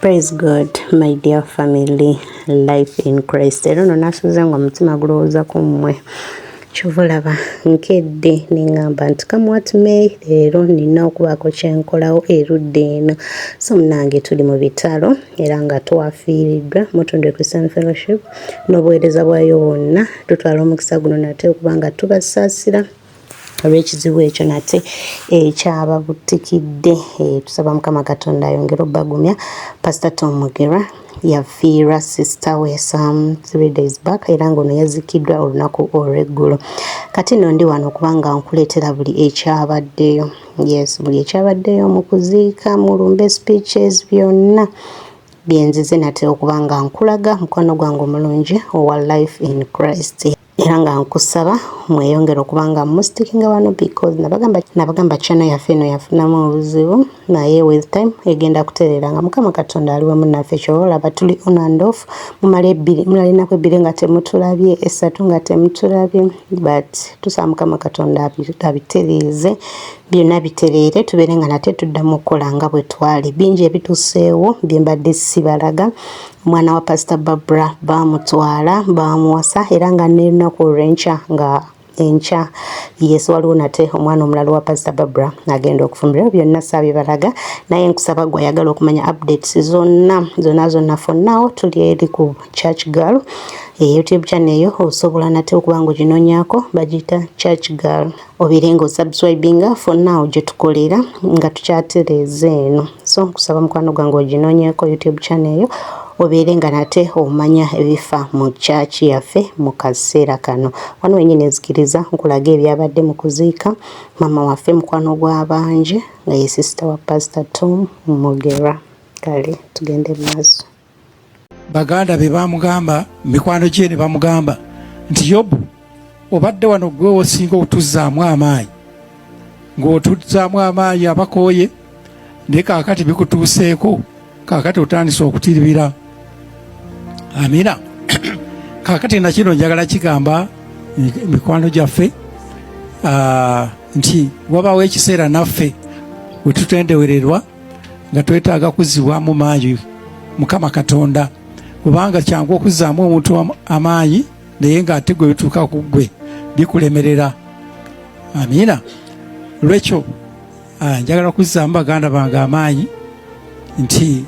Praise God, my dear family, life in Christ. Era no nasuze ngo mutima gulowooza ku mmwe. Kyovulaba nkedde ningamba nti come what may, leero nina okubaako kyenkolawo erudde eno. So munange tuli mu bitalo era nga twafiiriddwa Mutundwe Christian Fellowship n'obuweereza bwayo bwonna tutwala omukisa guno nate okuba nga tubasaasira olw'ekizibu ekyo nate ekyababutikidde. Tusaba Mukama Katonda ayongere obbagumya. Pastor Tom Mugerwa yafiirwa sister we some 3 days back era ng'ono yazikiddwa olunaku olw'eggulo. Kati nno ndi wano kubanga nkuleetera buli ekyabaddeyo. Yes, buli ekyabaddeyo mu kuziika, mulumbe speeches byonna byenzize nate okuba nga nkulaga mukwano gwange omulungi owa life in Christ. Era nga nkusaba mweyongere okuba nga mustikinga wano because nabagamba channel yaffe eno yafunamu obuzibu naye with time egenda kutereera nga Mukama Katonda ali wamu naffe. Kyolaba tuli on and off mulalinaku ebbiri nga temutulabye, esatu nga temutulabye, but tusaba Mukama Katonda abitereeze byonna bitereere tubeere nga nate tuddamu okukola nga bwe twali. Bingi ebituseewo bye mbadde sibalaga. Mwana wa Pastor Barbara bamutwala bamuwasa era nga n'elunaku olw'enkya nga enkya yes waliwo nate omwana omulala wa Pastor Barbara agenda okufumbira. Byonna saabibalaga naye nkusaba gwe ayagala okumanya updates zonna for now tuli eri ku Church Girl YouTube channel eyo osobola nate okuba nga oginoonyaako bagiyita Church Girl obirenga osubscribinga for now gye tukolera nga tukyatereeza eno. So nkusaba mukwano gwange oginoonyaako YouTube channel eyo obeere nga nate omanya ebifa mu church yaffe mu kaseera kano. Wano wenyini nzikiriza nkulaga ebyabadde mu kuziika mama waffe mukwano gw'abanje nga ye sister wa Pastor Tom Mugerwa. Kale tugende maaso. Baganda be bamugamba mikwano gye ne bamugamba nti Yobu obadde wano gwe osinga otuzzaamu amaanyi ng'otuzzaamu amaanyi abakooye naye kaakati bikutuuseeko kaakati otandise okutiribira. Amina. Kaakati nakino njagala kigamba mikwano gyaffe nti wabawo ekiseera naffe we tutendewererwa nga twetaaga kuzzibwamu maanyi Mukama Katonda kubanga kyangu okuzzaamu omuntu amaanyi naye ng'ate gwe bituuka ku ggwe bikulemerera. Amina. Lwekyo njagala kuzzaamu baganda bange amaanyi nti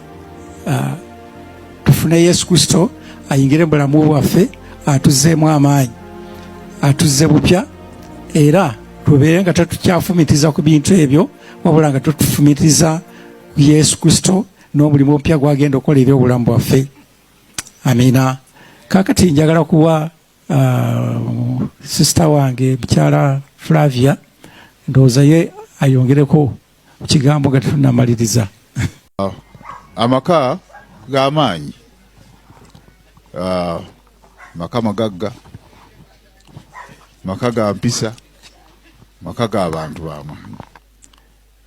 tufune Yesu Kristo ayingire mu bulamu bwaffe atuzzeemu amaanyi atuzze bupya era tubeere nga tetukyafumitiza ku bintu ebyo wabula nga tutufumitiza ku Yesu Kristo n'omulimu opya gwagenda okukola ebyobulamu bwaffe. Amina. Kaakati njagala kuwa sister wange mukyala Flavia ndowooza ye ayongereko ku kigambo nga tetunnamaliriza. Amaka g'amaanyi maka magagga, maka ga mpisa, maka g'abantu b'amaanyi.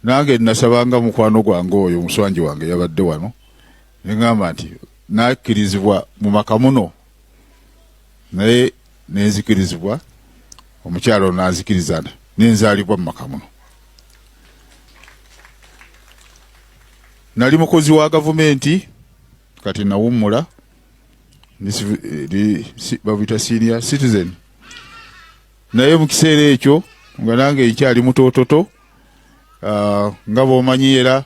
Nange nasabanga mukwano gwange oyo muswanji wange yabadde wano ngamba nti nakkirizibwa mu maka muno naye nenzikirizibwa omukyalo nazikiriza nenzaalibwa mu maka muno. Nali mukozi wa gavumenti kati nawummula babita senior citizen naye mu kiseera ekyo nga nange nkyali mutoototo nga bw'omanyi era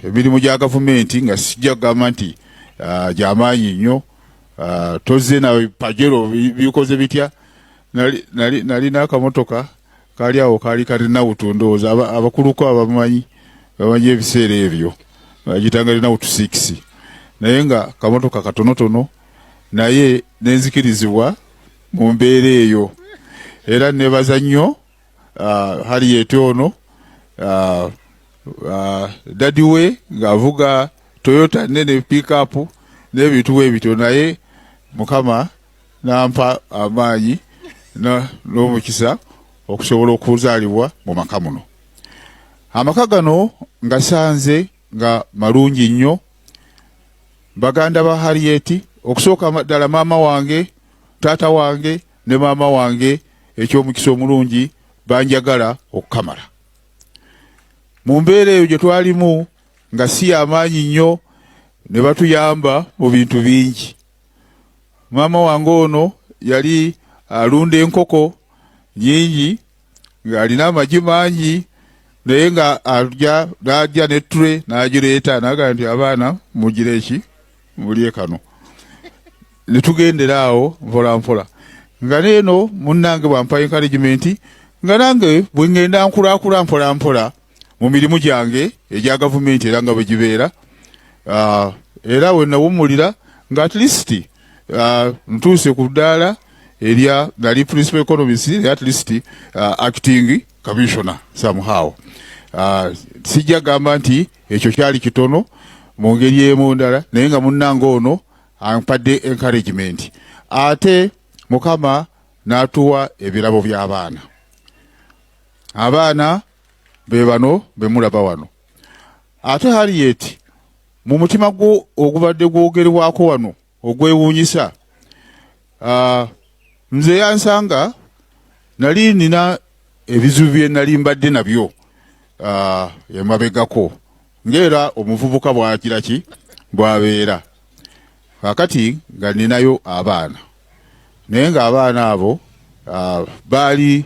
emirimu gya gavumenti nga sijja kugamba nti gy'amaanyi nnyo tozze nawe pajero bikoze bitya. Nali n'akamotoka kaali awo kaali kalina butundooza abakuluko abamanyi ebiseera ebyo bagitanga lina butu 6 naye nga kamotoka katonotono naye nenzikirizibwa mu mbeera eyo era nebaza nnyo Harriet ono dadi we ng'avuga Toyota nene pick-up n'ebintu ebityo naye Mukama nampa amaanyi n'omukisa okusobola okuzaalibwa mu maka muno. Amaka gano ngasanze nga malungi nnyo. Baganda ba Harriet okusooka ddala maama wange, taata wange ne maama wange eky'omukisa omulungi banjagala okukamala. Mu mbeera eyo gye twalimu nga si amaanyi nnyo ne batuyamba mu bintu bingi. Maama wange ono yali alunda enkoko nyingi ng'alina amagi mangi naye nga n'ajja ne ttule n'agireeta n'agamba nti abaana mugire eki mulye kano. Ne tugendera awo mpola mpola nga neeno munnange bwampa encouragement nga nange bwe ngenda nkulaakula mpola mpola mu mirimu gyange egya gavumenti era nga bwe gibeera era we nawummulira nga at least ntuuse ku ddaala erya nali principal economist at least acting commissioner somehow. Sijja gamba nti ekyo kyali kitono mu ngeri emu ndala naye nga munnange ono ampadde encouragement. Ate Mukama n'atuwa ebirabo by'abaana. Abaana be bano be mulaba wano. Ate Harriet mu mutima gwo ogubadde gwogerwako wano ogwewuunyisa nze yansanga nali nina ebizibu bye nali mbadde nabyo emabegako ng'era omuvubuka bwakira ki bwabeera kakati nga ninayo abaana naye ng'abaana abo baali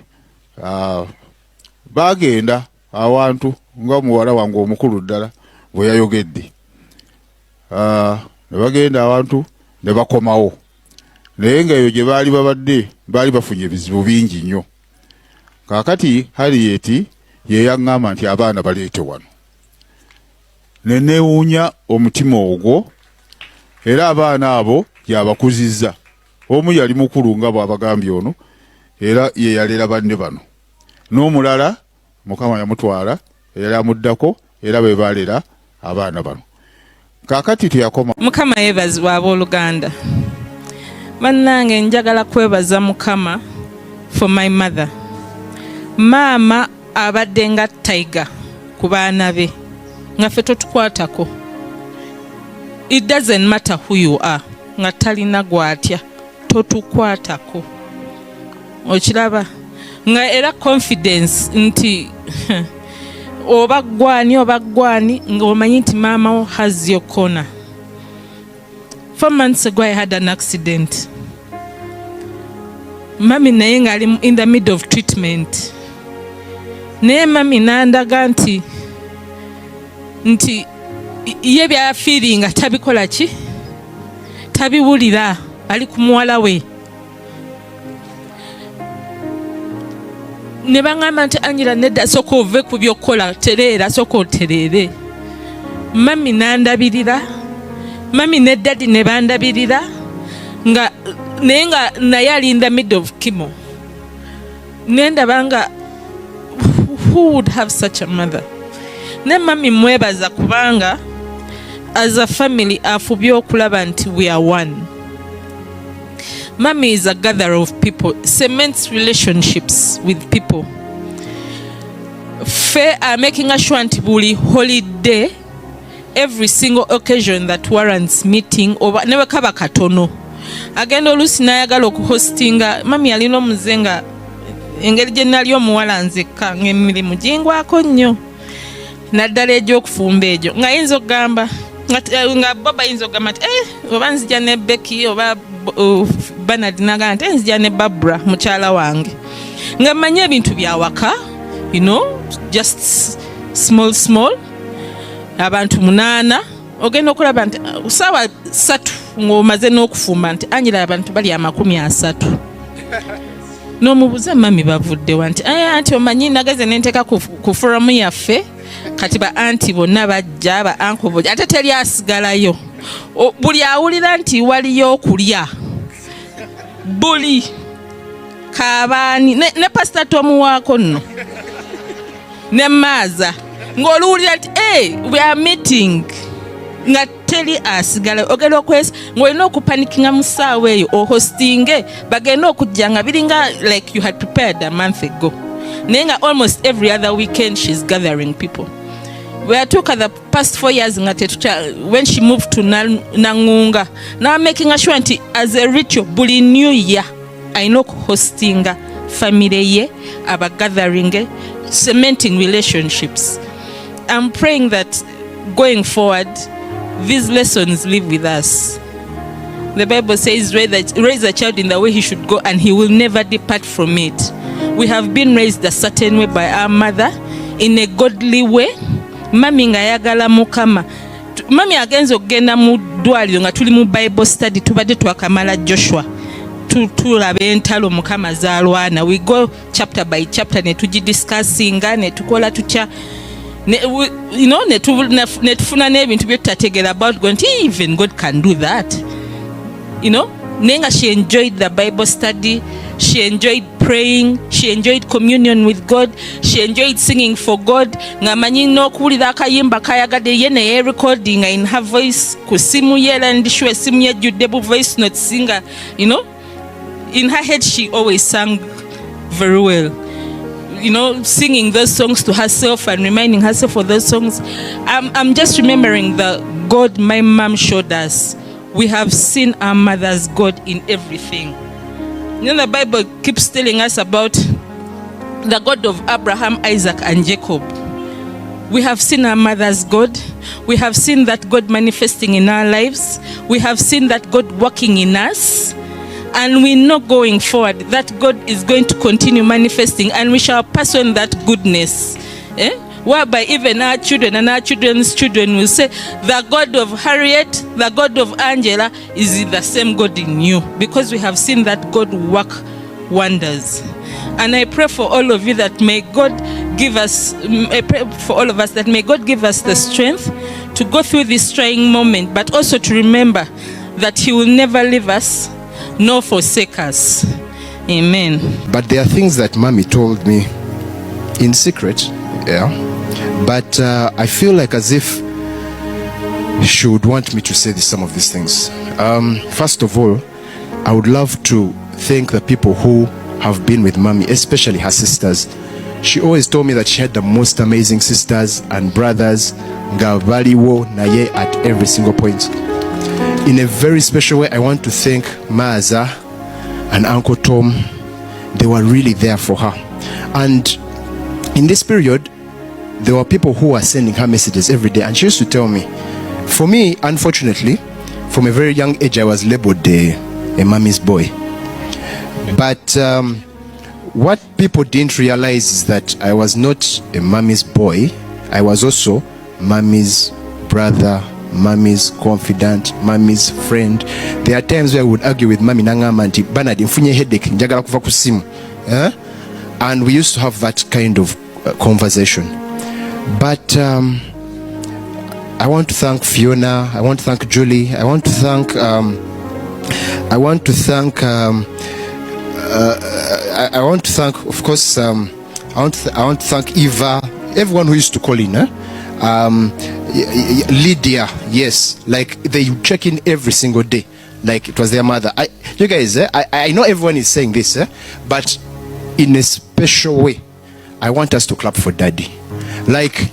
bagenda awantu nga muwala wange omukulu ddala bwe yayogedde ne bagenda awantu ne bakomawo naye ng'eyo gye baali babadde baali bafunye ebizibu bingi nnyo. Kaakati Harriet ye yaŋŋamba nti abaana baleete wano ne neewuunya omutima ogwo era abaana abo yabakuzizza. Omu yali mukulu nga bw'abagambye ono era ye yalera banne bano n'omulala Mukama yamutwala eyali amuddako era be balera abaana bano. Kaakati tuyakoma. Mukama yeebazibwa abooluganda. Bannange njagala kwebaza Mukama for my mother. Maama abadde nga tiger ku baana be nga ffe totukwatako. It doesn't matter who you are. Nga talina gwatya totukwatako. Okiraba nga era confidence nti oba gwani ng'omanyi nti maama has your corner. 4 months ago I had an accident. Mami naye ngali in the middle of treatment. Naye mami nandaga nti ye bya feeling tabikola ki tabiwulira ali ku muwala we. Ne bangamba nti Angela nedda soko ove ku byokola tereera soko otereere. Mami nandabirira mami ne daddy ne bandabirira nga naye nga naye ali in the middle of chemo. Nendabanga who would have such a mother? Ne mami mwebaza kubanga as a family afubye okulaba nti we are one. Mami is a gatherer of people, cements relationships with people. Fe are making sure nti buli holiday, every single occasion that warrants meeting oba newe kaba katono agenda oluusi n'ayagala okuhostinga. Mami alina omuze nga engeri gye nali omuwala nzekka ng'emirimu gingwako nnyo naddala egy'okufumba egyo nga yinza okugamba nga Boba yinza okugamba nti oba nzija ne Becky oba Bernard n'agamba nti nzija ne Barbara mukyala wange nga mmanyi ebintu bya waka, you know, just small abantu 8 ogenda okulaba nti ssaawa 3 ng'omaze n'okufumba nti Angela abantu bali 30. N'omubuuza mami bavuddewa nti anti omanyi nageze nenteeka ku foramu yaffe kati ba anti bonna bajja ba anko bojja ate teri asigalayo. Buli awulira nti waliyo okulya buli kabaani ne pasita tomuwaako nno ne maaza ng'oluwulira nti we are meeting nga teri asigala ogenda okwesa ng'olina okupanikinga mu ssaawa eyo ohostinge bagenda okujja nga biringa like you had prepared a month ago. Naye nga almost every other weekend she's gathering people. We took her the past 4 years when she moved to Nangunga. Now making sure nti as a ritual buli new year ayina okuhostinga family ye aba gathering cementing relationships. I'm praying that going forward these lessons live with us. The Bible says, raise a child in the way he should go, and he will never depart from it. We have been raised a certain way by our mother, in a godly way. Mami nga yagala mukama. Mami agenzo okugenda mu ddwaliro nga tuli mu Bible study, tubadde twakamala Joshua. Tulabe entalo mukama zalwana. We go chapter by chapter ne tugidiscussinga ne tukola tutya. You know, ne tufuna n'ebintu bye tutategeera about God. Even God can do that. You know, Nenga, she enjoyed the Bible study, she enjoyed praying, she enjoyed communion with God, she enjoyed singing for God. Ngamanyi no kuwulira akayimba kayagadde ye ne recording in her voice ku simu ye era ndishuwa simu yejjudde bu voice note singer. You know, in her head she always sang very well. You know, singing those songs to herself and reminding herself of those songs. I'm just remembering the God my mom showed us. We have seen our mother's God in everything. You know, the Bible keeps telling us about the God of Abraham, Isaac, and Jacob. We have seen our mother's God. We have seen that God manifesting in our lives. We have seen that God working in us. And we know going forward that God is going to continue manifesting, and we shall pass on that goodness. Whereby even our children and our children's children will say, the God of Harriet, the God of Angela is the same God in you, because we have seen that God work wonders. And I pray for all of you that may God give us, I pray for all of us that may God give us the strength to go through this trying moment, but also to remember that He will never leave us nor forsake us. Amen. But there are things that Mommy told me in secret, yeah. But I feel like as if she would want me to say some of these things. First of all, I would love to thank the people who have been with Mommy, especially her sisters. She always told me that she had the most amazing sisters and brothers, nga baliwo naye at every single point. In a very special way, I want to thank Maza and Uncle Tom. They were really there for her. And in this period, there were people who were sending her messages every day, and she used to tell me. For me, unfortunately, from a very young age, I was labeled a mommy's boy. But what people didn't realize is that I was not a mommy's boy. I was also mommy's brother, mommy's confidant, mommy's friend. There are times where I would argue with mommy nangamba nti Bernard mfunye headache njagala kuva ku simu. And we used to have that kind of conversation. But I want to thank Fiona, I want to thank Julie, I want to thank of course I want to thank Eva, everyone who used to call in, Lydia, yes, like they check in every single day like it was their mother. You guys, I know everyone is saying this, but in a special way I want us to clap for Daddy. Like,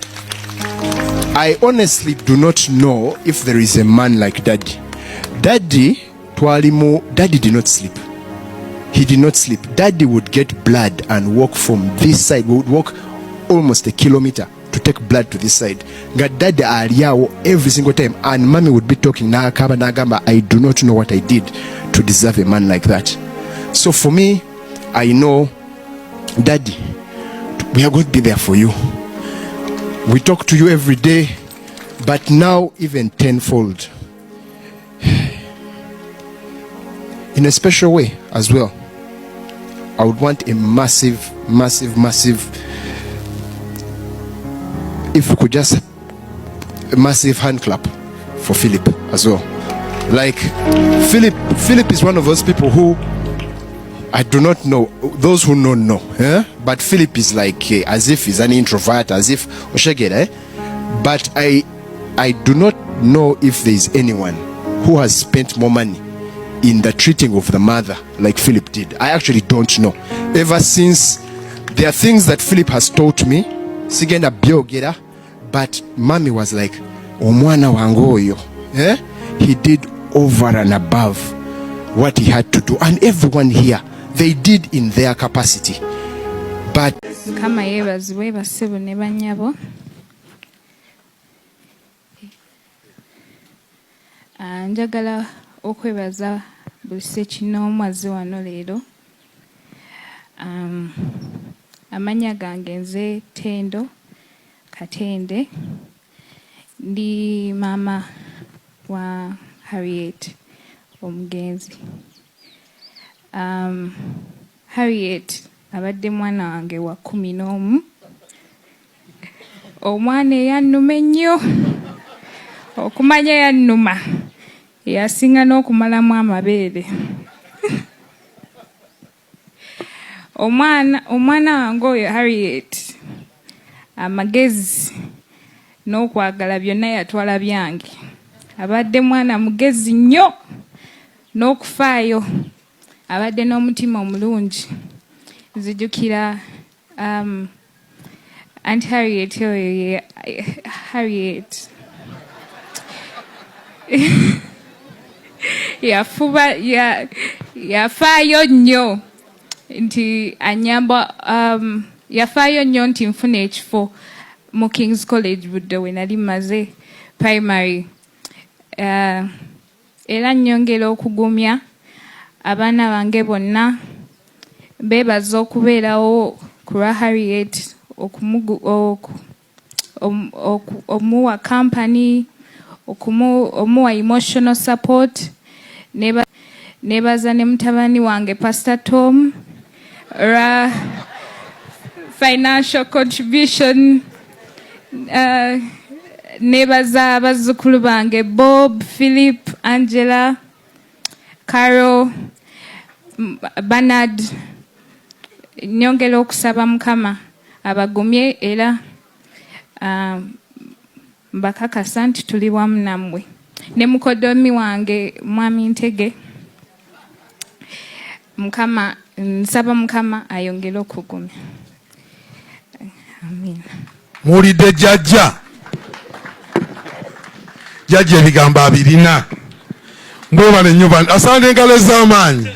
I honestly do not know if there is a man like Daddy. Daddy did not sleep. He did not sleep. Daddy would get blood and walk from this side. We would walk almost a kilometer to take blood to this side. Daddy aliao every single time, and Mommy would be talking nagamba. I do not know what I did to deserve a man like that. So for me, I know, Daddy, we are going to be there for you. We talk to you every day, but now even tenfold. In a special way as well, I would want a massive, if we could just a massive hand clap for Philip as well. Like, Philip is one of those people who I do not know. Those who know, but Philip is like as if he's an introvert, as if but I do not know if there is anyone who has spent more money in the treating of the mother like Philip did. I actually don't know. Ever since, there are things that Philip has taught me, sigenda byogera, but Mommy was like, omwana wangoyo. He did over and above what he had to do, and everyone here, they did in their capacity. But kama yebazibwe ne banyabo Njagala okwebaza buli ssekinnoomu wano leero. Amannya gange nze Tendo Katende, ndi maama wa Harriet omugenzi. Harriet abadde mwana wange wa 11. Omwana eyannuma ennyo, okumanya yannuma, yasinga n'okumalamu amabeere. Omwana wange oyo Harriet amagezi n'okwagala byonna yatwala byange. Abadde mwana mugezi nnyo n'okufaayo, abadde n'omutima omulungi. Nzijukira Aunt Harriet oyo Harriet yafaayo nnyo nti anyamba, yafaayo nnyo nti nfuna ekifo mu King's College Budde we nali maze primary. Era nnyongera okugumya abaana bange bonna beebaza okubeerawo ku lwa Harriet, omuwa company, omuwa emotional support. Nebaza ne mutabani wange Pastor Tom financial contribution. Nebaza abazzukulu bange Bob, Philip, Angela, Carol, Bernard. Nyongera okusaba Mukama abagumye era mbakakasa nti tuli wamu nammwe. Ne mukodomi wange mwami Ntege, Mukama nsaba Mukama ayongere okugumya. Amen. Muwulidde jjajja ebigambo abirina. Mwebale nnyo, asande engalo ez'amaanyi.